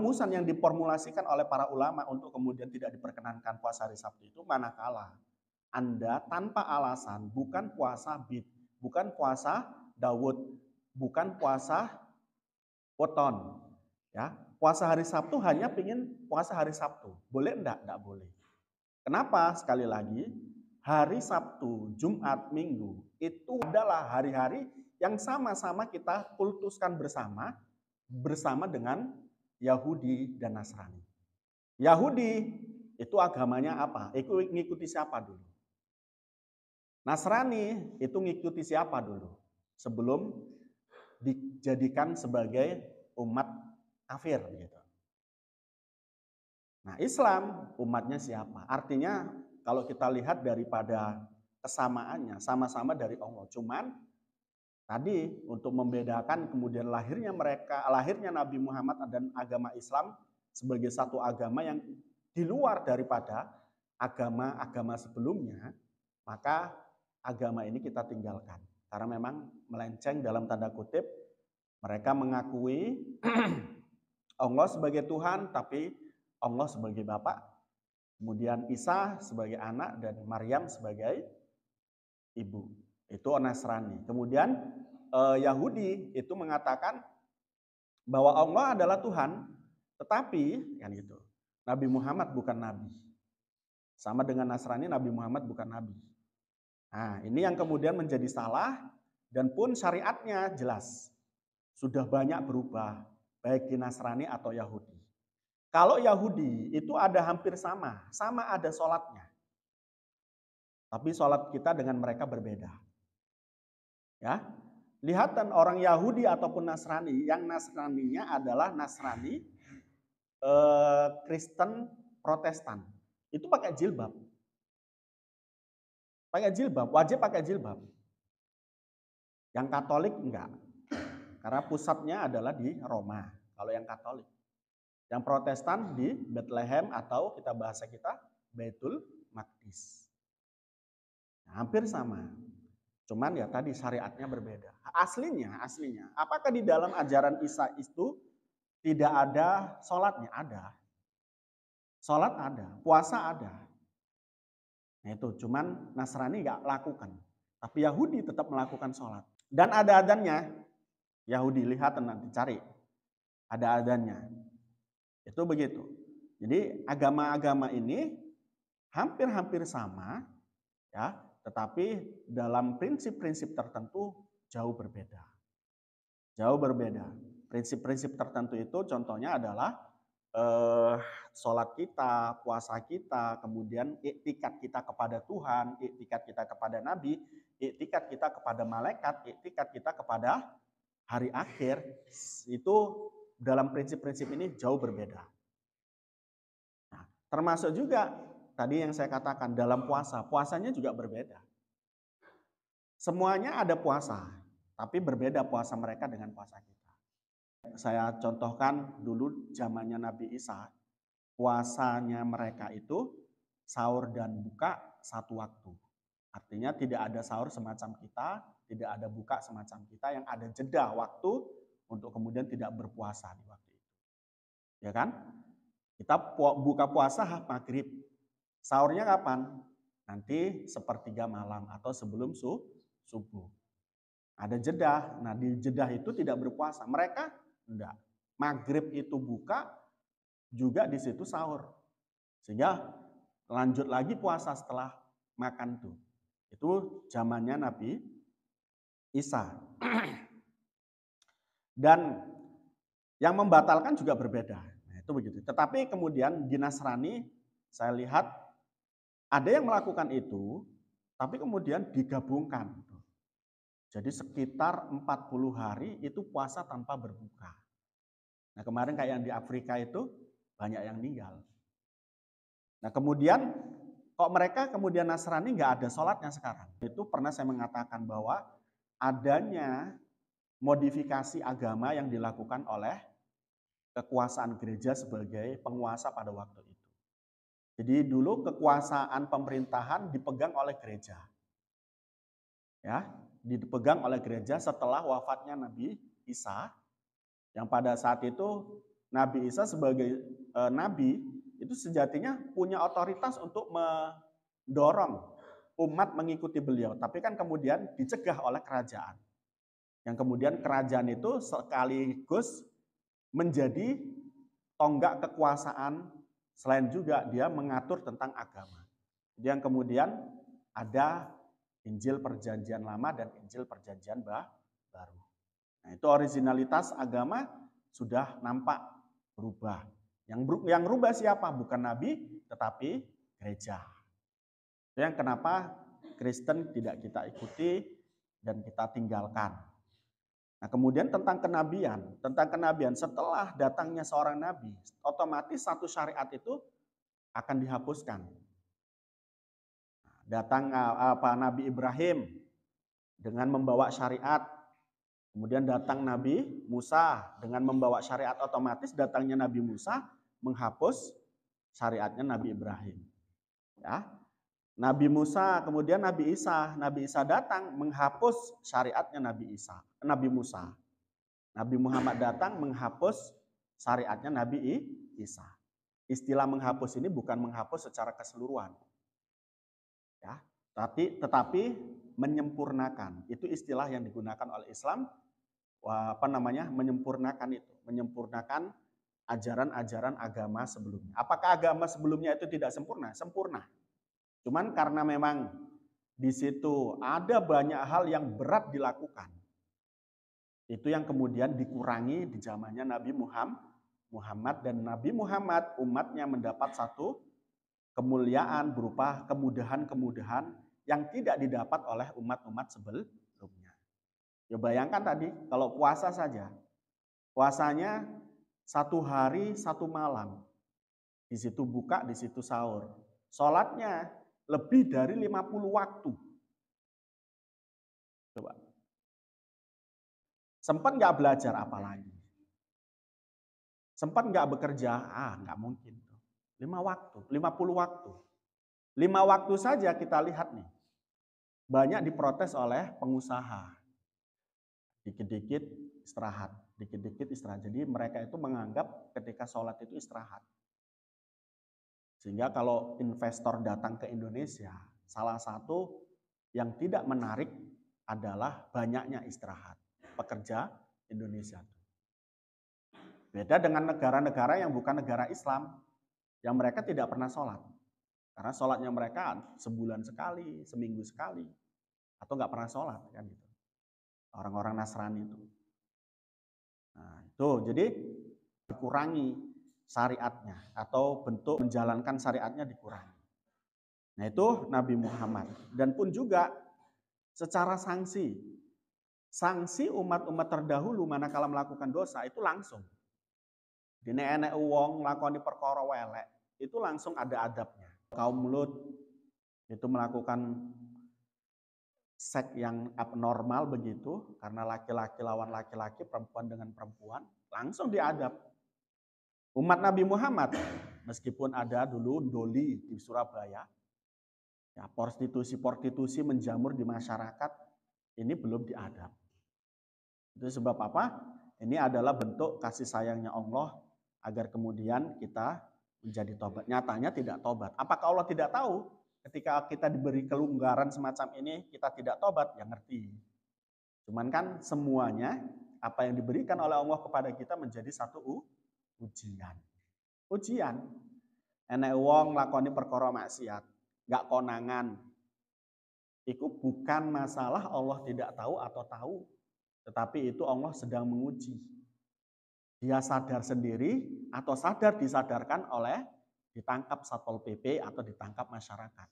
rumusan yang diformulasikan oleh para ulama untuk kemudian tidak diperkenankan puasa hari Sabtu itu manakala Anda tanpa alasan, bukan puasa Bid, bukan puasa Daud, bukan puasa Weton, ya. Puasa hari Sabtu hanya pingin puasa hari Sabtu. Boleh enggak? Enggak boleh. Kenapa? Sekali lagi, hari Sabtu, Jumat, Minggu itu adalah hari-hari yang sama-sama kita kultuskan bersama dengan Yahudi dan Nasrani. Yahudi itu agamanya apa? Itu ngikuti siapa dulu? Nasrani itu ngikuti siapa dulu? Sebelum dijadikan sebagai umat kafir gitu. Nah, Islam umatnya siapa? Artinya kalau kita lihat daripada kesamaannya sama-sama dari Allah. Cuman tadi untuk membedakan kemudian lahirnya Nabi Muhammad dan agama Islam sebagai satu agama yang di luar daripada agama-agama sebelumnya, maka agama ini kita tinggalkan. Karena memang melenceng dalam tanda kutip, mereka mengakui Allah sebagai Tuhan, tapi Allah sebagai Bapa, kemudian Isa sebagai anak, dan Maryam sebagai ibu. Itu Nasrani. Kemudian Yahudi itu mengatakan bahwa Allah adalah Tuhan, tetapi kan gitu. Nabi Muhammad bukan nabi. Sama dengan Nasrani, Nabi Muhammad bukan nabi. Nah, ini yang kemudian menjadi salah dan pun syariatnya jelas. Sudah banyak berubah, baik di Nasrani atau Yahudi. Kalau Yahudi itu ada hampir sama ada sholatnya. Tapi sholat kita dengan mereka berbeda. Ya, lihatan orang Yahudi ataupun Nasrani, yang Nasraninya adalah Nasrani Kristen Protestan. Itu pakai jilbab. Pakai jilbab, wajib pakai jilbab. Yang Katolik enggak. Karena pusatnya adalah di Roma, kalau yang Katolik. Yang Protestan di Bethlehem atau bahasa kita Baitul Maqdis. Nah, hampir sama. Cuman ya tadi syariatnya berbeda. Aslinya, apakah di dalam ajaran Isa itu tidak ada sholatnya? Ada. Sholat ada, puasa ada. Nah itu, cuman Nasrani nggak lakukan. Tapi Yahudi tetap melakukan sholat. Dan ada adanya. Yahudi, lihat nanti cari. Ada adanya. Itu begitu. Jadi agama-agama ini hampir-hampir sama, ya, tetapi dalam prinsip-prinsip tertentu jauh berbeda. Jauh berbeda. Prinsip-prinsip tertentu itu contohnya adalah sholat kita, puasa kita, kemudian iktikat kita kepada Tuhan, iktikat kita kepada Nabi, iktikat kita kepada malaikat, iktikat kita kepada hari akhir, itu dalam prinsip-prinsip ini jauh berbeda. Nah, termasuk juga tadi yang saya katakan dalam puasa, puasanya juga berbeda. Semuanya ada puasa, tapi berbeda puasa mereka dengan puasa kita. Saya contohkan dulu zamannya Nabi Isa, puasanya mereka itu sahur dan buka satu waktu. Artinya tidak ada sahur semacam kita, tidak ada buka semacam kita, yang ada jeda waktu untuk kemudian tidak berpuasa di waktu itu. Ya kan? Kita buka puasa maghrib. Sahurnya kapan? Nanti sepertiga malam atau sebelum subuh. Ada jeda. Nah, di jeda itu tidak berpuasa. Mereka enggak. Maghrib itu buka, juga di situ sahur. Sehingga lanjut lagi puasa setelah makan tuh. Itu zamannya Nabi Isa. Dan yang membatalkan juga berbeda. Nah, itu begitu. Tetapi kemudian di Nasrani saya lihat ada yang melakukan itu, tapi kemudian digabungkan. Jadi sekitar 40 hari itu puasa tanpa berbuka. Nah, kemarin kayak yang di Afrika itu banyak yang meninggal. Nah, kemudian kok mereka kemudian Nasrani nggak ada sholatnya sekarang? Itu pernah saya mengatakan bahwa adanya modifikasi agama yang dilakukan oleh kekuasaan gereja sebagai penguasa pada waktu itu. Jadi dulu kekuasaan pemerintahan dipegang oleh gereja. Ya, dipegang oleh gereja setelah wafatnya Nabi Isa, yang pada saat itu Nabi Isa sebagai nabi itu sejatinya punya otoritas untuk mendorong umat mengikuti beliau. Tapi kan kemudian dicegah oleh kerajaan. Yang kemudian kerajaan itu sekaligus menjadi tonggak kekuasaan, selain juga dia mengatur tentang agama. Yang kemudian ada Injil Perjanjian Lama dan Injil Perjanjian Baru. Nah, itu originalitas agama sudah nampak berubah. Yang berubah siapa? Bukan nabi, tetapi gereja. Itu yang kenapa Kristen tidak kita ikuti dan kita tinggalkan. Nah, kemudian tentang kenabian setelah datangnya seorang nabi, otomatis satu syariat itu akan dihapuskan. Datang Nabi Ibrahim dengan membawa syariat, kemudian datang Nabi Musa dengan membawa syariat, otomatis datangnya Nabi Musa menghapus syariatnya Nabi Ibrahim. Ya. Nabi Musa, kemudian Nabi Isa datang menghapus syariatnya Nabi Musa. Nabi Muhammad datang menghapus syariatnya Nabi Isa. Istilah menghapus ini bukan menghapus secara keseluruhan. Ya, tetapi menyempurnakan. Itu istilah yang digunakan oleh Islam, menyempurnakan ajaran-ajaran agama sebelumnya. Apakah agama sebelumnya itu tidak sempurna? Sempurna. Cuman karena memang di situ ada banyak hal yang berat dilakukan. Itu yang kemudian dikurangi di zamannya Nabi Muhammad, dan Nabi Muhammad umatnya mendapat satu kemuliaan berupa kemudahan-kemudahan yang tidak didapat oleh umat-umat sebelumnya. Ya bayangkan tadi kalau puasa saja. Puasanya 1 hari 1 malam. Di situ buka, di situ sahur. Sholatnya lebih dari 50 waktu. Coba. Sempat nggak belajar apalagi? Sempat nggak bekerja? Nggak mungkin. 50 waktu. 5 waktu saja kita lihat nih. Banyak diprotes oleh pengusaha. Dikit-dikit istirahat. Jadi mereka itu menganggap ketika sholat itu istirahat. Sehingga kalau investor datang ke Indonesia, salah satu yang tidak menarik adalah banyaknya istirahat pekerja Indonesia. Beda dengan negara-negara yang bukan negara Islam, yang mereka tidak pernah sholat. Karena sholatnya mereka sebulan sekali, seminggu sekali, atau nggak pernah sholat kan gitu. Orang-orang Nasrani itu. Nah, itu jadi dikurangi syariatnya atau bentuk menjalankan syariatnya dikurangi. Nah, itu Nabi Muhammad. Dan pun juga secara sanksi umat-umat terdahulu manakala melakukan dosa itu langsung. Dene enek wong nglakoni perkara welek, itu langsung ada adabnya. Kaum Lut itu melakukan seks yang abnormal begitu, karena laki-laki lawan laki-laki, perempuan dengan perempuan, langsung diadab. Umat Nabi Muhammad, meskipun ada dulu doli di Surabaya, ya, prostitusi menjamur di masyarakat, ini belum diadab. Itu sebab apa? Ini adalah bentuk kasih sayangnya Allah agar kemudian kita menjadi tobat. Nyatanya tidak tobat. Apakah Allah tidak tahu? Ketika kita diberi kelonggaran semacam ini, kita tidak tobat, ya ngerti. Cuman kan semuanya, apa yang diberikan oleh Allah kepada kita menjadi satu ujian. Enek wong lakoni perkara maksiat, gak konangan. Itu bukan masalah Allah tidak tahu atau tahu, tetapi itu Allah sedang menguji. Dia sadar sendiri atau sadar disadarkan oleh ditangkap Satpol PP atau ditangkap masyarakat.